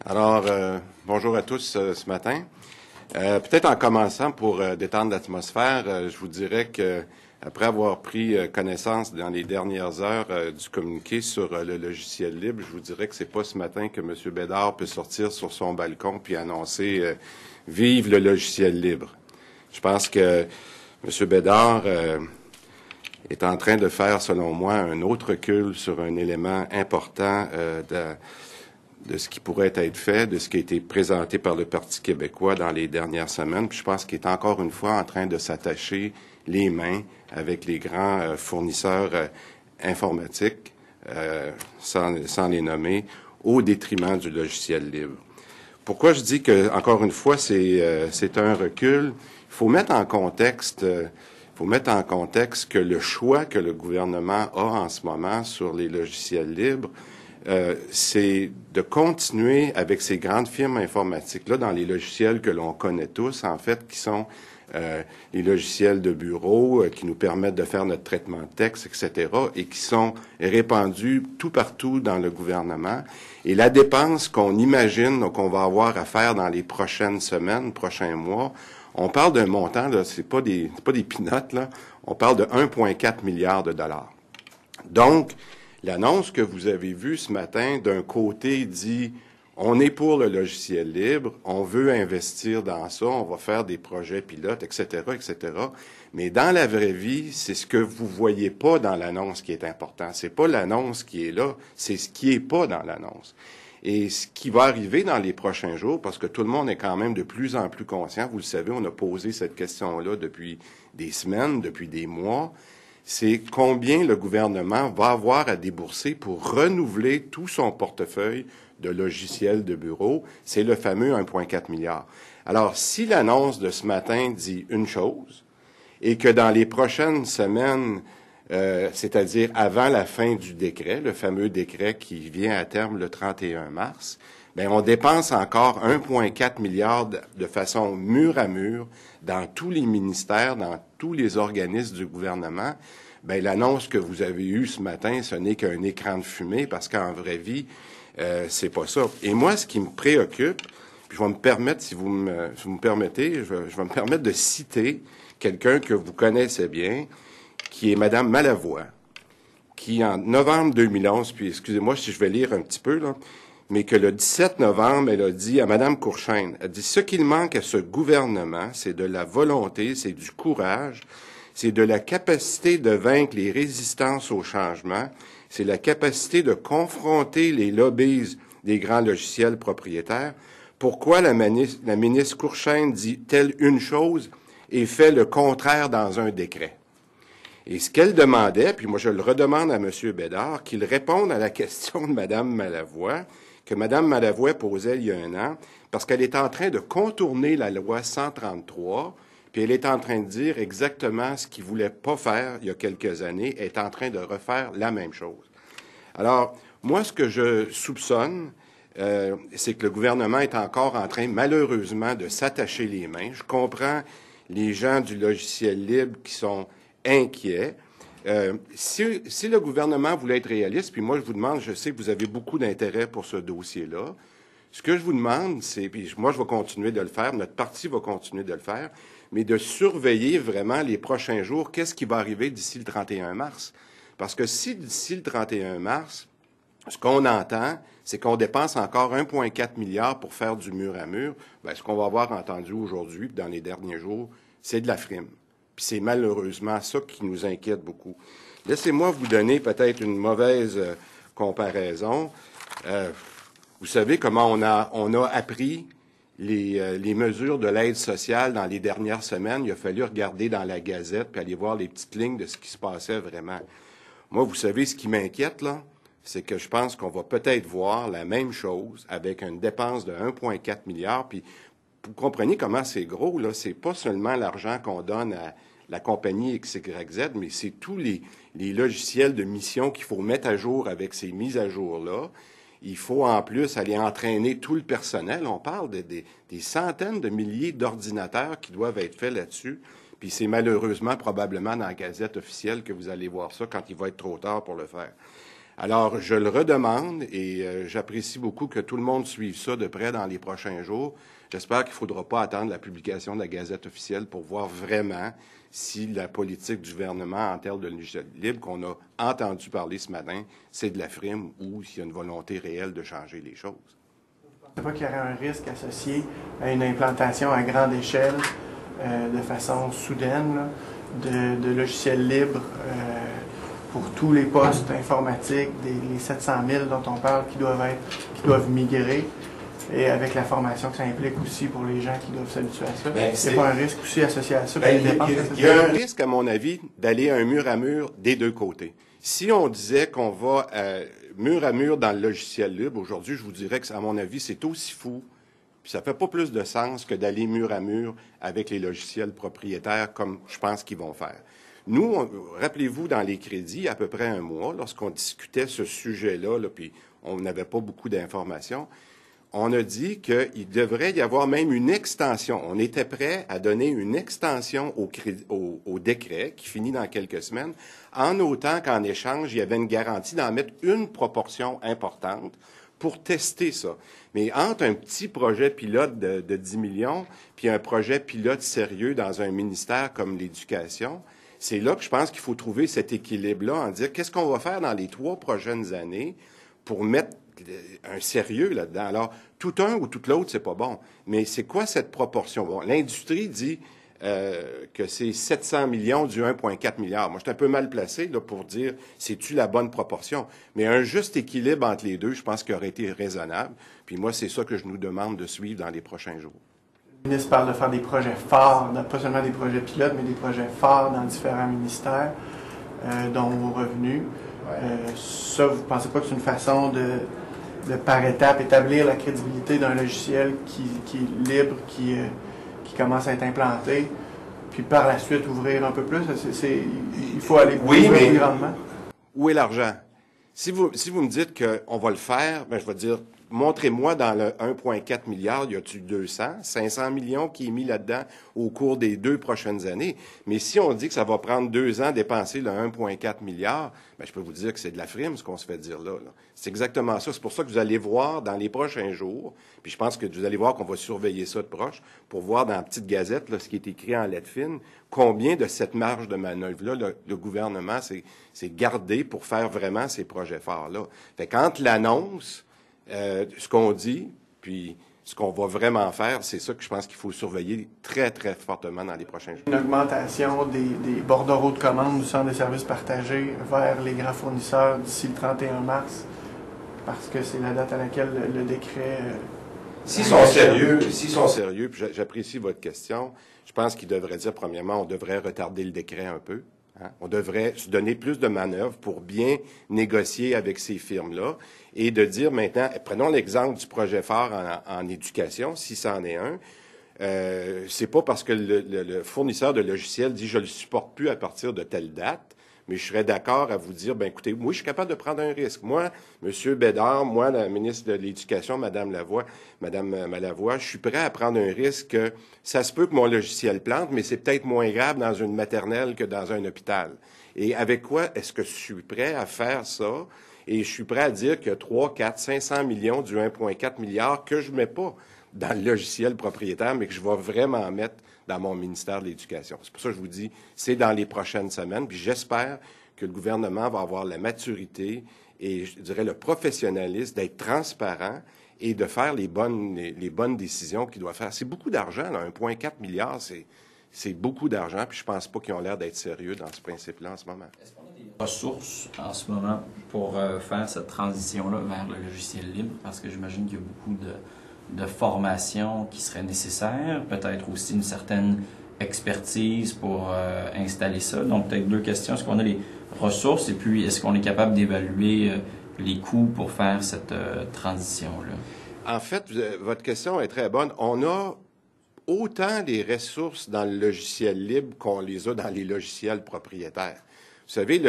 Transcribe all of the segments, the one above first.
Alors, bonjour à tous ce matin. Peut-être en commençant pour détendre l'atmosphère, je vous dirais que après avoir pris connaissance dans les dernières heures du communiqué sur le logiciel libre, je vous dirais que c'est pas ce matin que M. Bédard peut sortir sur son balcon puis annoncer Vive le logiciel libre. Je pense que M. Bédard est en train de faire, selon moi, un autre recul sur un élément important de ce qui pourrait être fait, de ce qui a été présenté par le Parti québécois dans les dernières semaines. Puis je pense qu'il est encore une fois en train de s'attacher les mains avec les grands fournisseurs informatiques, sans les nommer, au détriment du logiciel libre. Pourquoi je dis que, encore une fois, c'est un recul? Il faut mettre en contexte que le choix que le gouvernement a en ce moment sur les logiciels libres, c'est de continuer avec ces grandes firmes informatiques-là dans les logiciels que l'on connaît tous, en fait, qui sont les logiciels de bureau qui nous permettent de faire notre traitement de texte, etc., et qui sont répandus tout partout dans le gouvernement. Et la dépense qu'on imagine qu'on va avoir à faire dans les prochaines semaines, prochains mois, on parle d'un montant, là, c'est pas des peanuts, là, on parle de 1,4 milliard de dollars. Donc, l'annonce que vous avez vue ce matin, d'un côté, dit on est pour le logiciel libre, on veut investir dans ça, on va faire des projets pilotes, etc., etc. Mais dans la vraie vie, c'est ce que vous voyez pas dans l'annonce qui est important. C'est pas l'annonce qui est là, c'est ce qui est pas dans l'annonce. Et ce qui va arriver dans les prochains jours, parce que tout le monde est quand même de plus en plus conscient, vous le savez, on a posé cette question-là depuis des semaines, depuis des mois, c'est combien le gouvernement va avoir à débourser pour renouveler tout son portefeuille de logiciels de bureau. C'est le fameux 1,4 milliard. Alors, si l'annonce de ce matin dit une chose, et que dans les prochaines semaines, c'est-à-dire avant la fin du décret, le fameux décret qui vient à terme le 31 mars, bien, on dépense encore 1,4 milliard de façon mur à mur dans tous les ministères, dans tous les organismes du gouvernement. Bien, l'annonce que vous avez eue ce matin, ce n'est qu'un écran de fumée parce qu'en vraie vie, c'est pas ça. Et moi, ce qui me préoccupe, puis je vais me permettre, si vous me permettez, je vais me permettre de citer quelqu'un que vous connaissez bien, qui est Mme Malavoie, qui, en novembre 2011, puis excusez-moi si je vais lire un petit peu, là, mais que le 17 novembre, elle a dit à Mme Courchaine, elle dit « Ce qu'il manque à ce gouvernement, c'est de la volonté, c'est du courage, c'est de la capacité de vaincre les résistances au changement, c'est la capacité de confronter les lobbies des grands logiciels propriétaires. Pourquoi la ministre Courchaine dit telle une chose et fait le contraire dans un décret? » Et ce qu'elle demandait, puis moi je le redemande à M. Bédard, qu'il réponde à la question de Mme Malavoie, que Mme Malavoie posait il y a un an, parce qu'elle est en train de contourner la loi 133, puis elle est en train de dire exactement ce qu'il ne voulait pas faire il y a quelques années, elle est en train de refaire la même chose. Alors, moi, ce que je soupçonne, c'est que le gouvernement est encore en train, malheureusement, de s'attacher les mains. Je comprends les gens du logiciel libre qui sont inquiets. Si le gouvernement voulait être réaliste, puis moi je vous demande, je sais que vous avez beaucoup d'intérêt pour ce dossier-là, ce que je vous demande, c'est, puis moi je vais continuer de le faire, notre parti va continuer de le faire, mais de surveiller vraiment les prochains jours, qu'est-ce qui va arriver d'ici le 31 mars. Parce que si d'ici le 31 mars, ce qu'on entend, c'est qu'on dépense encore 1,4 milliard pour faire du mur à mur, bien, ce qu'on va avoir entendu aujourd'hui, dans les derniers jours, c'est de la frime. Puis c'est malheureusement ça qui nous inquiète beaucoup. Laissez-moi vous donner peut-être une mauvaise comparaison. Vous savez comment on a appris les mesures de l'aide sociale dans les dernières semaines. Il a fallu regarder dans la Gazette puis aller voir les petites lignes de ce qui se passait vraiment. Moi, vous savez, ce qui m'inquiète, là, c'est que je pense qu'on va peut-être voir la même chose avec une dépense de 1,4 milliard. Puis vous comprenez comment c'est gros, là. C'est pas seulement l'argent qu'on donne à la compagnie XYZ, mais c'est tous les logiciels de mission qu'il faut mettre à jour avec ces mises à jour-là. Il faut en plus aller entraîner tout le personnel. On parle des centaines de milliers d'ordinateurs qui doivent être faits là-dessus. Puis c'est malheureusement probablement dans la Gazette officielle que vous allez voir ça quand il va être trop tard pour le faire. Alors, je le redemande et j'apprécie beaucoup que tout le monde suive ça de près dans les prochains jours. J'espère qu'il ne faudra pas attendre la publication de la Gazette officielle pour voir vraiment si la politique du gouvernement en termes de logiciel libre qu'on a entendu parler ce matin, c'est de la frime ou s'il y a une volonté réelle de changer les choses. Vous ne pensez pas qu'il y aurait un risque associé à une implantation à grande échelle, de façon soudaine, là, de logiciels libres pour tous les postes informatiques, les 700 000 dont on parle qui doivent migrer, et avec la formation que ça implique aussi pour les gens qui doivent s'habituer à ça? Il n'y a pas un risque aussi associé à ça? Il y a un risque, à mon avis, d'aller un mur à mur des deux côtés. Si on disait qu'on va mur à mur dans le logiciel libre, aujourd'hui, je vous dirais que, à mon avis, c'est aussi fou, puis ça fait pas plus de sens que d'aller mur à mur avec les logiciels propriétaires, comme je pense qu'ils vont faire. Nous, rappelez-vous, dans les crédits, il y a à peu près un mois, lorsqu'on discutait ce sujet-là, puis on n'avait pas beaucoup d'informations, on a dit qu'il devrait y avoir même une extension. On était prêt à donner une extension au décret qui finit dans quelques semaines, en autant qu'en échange, il y avait une garantie d'en mettre une proportion importante pour tester ça. Mais entre un petit projet pilote de 10 millions puis un projet pilote sérieux dans un ministère comme l'Éducation, c'est là que je pense qu'il faut trouver cet équilibre-là, en dire qu'est-ce qu'on va faire dans les 3 prochaines années pour mettre un sérieux là-dedans. Alors, tout un ou tout l'autre, c'est pas bon. Mais c'est quoi cette proportion? Bon, l'industrie dit que c'est 700 millions du 1,4 milliard. Moi, je suis un peu mal placé là, pour dire c'est-tu la bonne proportion. Mais un juste équilibre entre les deux, je pense qu'il aurait été raisonnable. Puis moi, c'est ça que je nous demande de suivre dans les prochains jours. Le ministre parle de faire des projets forts, pas seulement des projets pilotes, mais des projets forts dans différents ministères, dont vos revenus. Ça, vous ne pensez pas que c'est une façon de par étape, établir la crédibilité d'un logiciel qui est libre, qui commence à être implanté, puis par la suite ouvrir un peu plus? Il faut aller plus grandement. Où est l'argent? Si vous me dites qu'on va le faire, ben je vais dire, montrez-moi dans le 1,4 milliard, y a-t-il 500 millions qui est mis là-dedans au cours des 2 prochaines années? Mais si on dit que ça va prendre 2 ans dépenser le 1,4 milliard, ben je peux vous dire que c'est de la frime, ce qu'on se fait dire là. C'est exactement ça. C'est pour ça que vous allez voir dans les prochains jours, puis je pense que vous allez voir qu'on va surveiller ça de proche, pour voir dans la petite gazette, là, ce qui est écrit en lettres fines, combien de cette marge de manœuvre-là, le gouvernement s'est gardé pour faire vraiment ces projets forts-là. Fait qu'entre l'annonce, ce qu'on dit, puis ce qu'on va vraiment faire, c'est ça que je pense qu'il faut surveiller très, très fortement dans les prochains jours. Une augmentation des bordereaux de commande du centre des services partagés vers les grands fournisseurs d'ici le 31 mars, parce que c'est la date à laquelle le décret... S'ils sont sérieux, puis j'apprécie votre question, je pense qu'ils devraient dire, premièrement, on devrait retarder le décret un peu. Hein? On devrait se donner plus de manœuvres pour bien négocier avec ces firmes-là et de dire maintenant, prenons l'exemple du projet phare en éducation, si c'en est un. C'est pas parce que le fournisseur de logiciels dit je le supporte plus à partir de telle date, mais je serais d'accord à vous dire, ben écoutez, moi je suis capable de prendre un risque. Moi, M. Bédard, moi, la ministre de l'Éducation, Mme Malavoie, je suis prêt à prendre un risque. Ça se peut que mon logiciel plante, mais c'est peut-être moins grave dans une maternelle que dans un hôpital. Et avec quoi est-ce que je suis prêt à faire ça? Et je suis prêt à dire qu'il y a 3, 4, 500 millions du 1,4 milliard que je ne mets pas dans le logiciel propriétaire, mais que je vais vraiment mettre dans mon ministère de l'Éducation. C'est pour ça que je vous dis, c'est dans les prochaines semaines, puis j'espère que le gouvernement va avoir la maturité et, je dirais, le professionnalisme d'être transparent et de faire les bonnes décisions qu'il doit faire. C'est beaucoup d'argent, là, 1,4 milliard, c'est beaucoup d'argent, puis je pense pas qu'ils ont l'air d'être sérieux dans ce principe-là en ce moment. Est-ce qu'on a des ressources en ce moment pour faire cette transition-là vers le logiciel libre? Parce que j'imagine qu'il y a beaucoup de formation qui serait nécessaire, peut-être aussi une certaine expertise pour installer ça. Donc, peut-être 2 questions. Est-ce qu'on a les ressources et puis est-ce qu'on est capable d'évaluer les coûts pour faire cette transition-là? En fait, votre question est très bonne. On a autant des ressources dans le logiciel libre qu'on les a dans les logiciels propriétaires. Vous savez,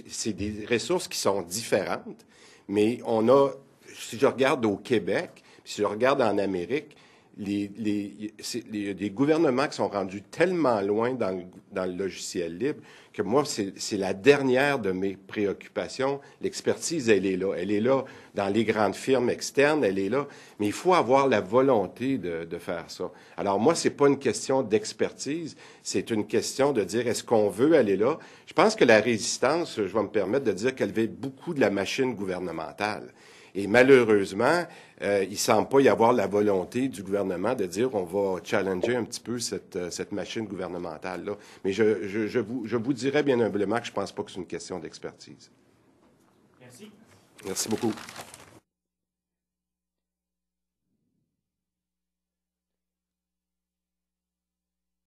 c'est des ressources qui sont différentes, mais on a, si je regarde au Québec, si je regarde en Amérique, des gouvernements qui sont rendus tellement loin dans le logiciel libre que moi, c'est la dernière de mes préoccupations. L'expertise, elle est là. Elle est là dans les grandes firmes externes, elle est là. Mais il faut avoir la volonté de faire ça. Alors moi, c'est pas une question d'expertise, c'est une question de dire est-ce qu'on veut aller là. Je pense que la résistance, je vais me permettre de dire qu'elle vient beaucoup de la machine gouvernementale. Et malheureusement, il ne semble pas y avoir la volonté du gouvernement de dire on va challenger un petit peu cette machine gouvernementale-là. Mais je vous dirais bien humblement que je ne pense pas que c'est une question d'expertise. Merci. Merci beaucoup.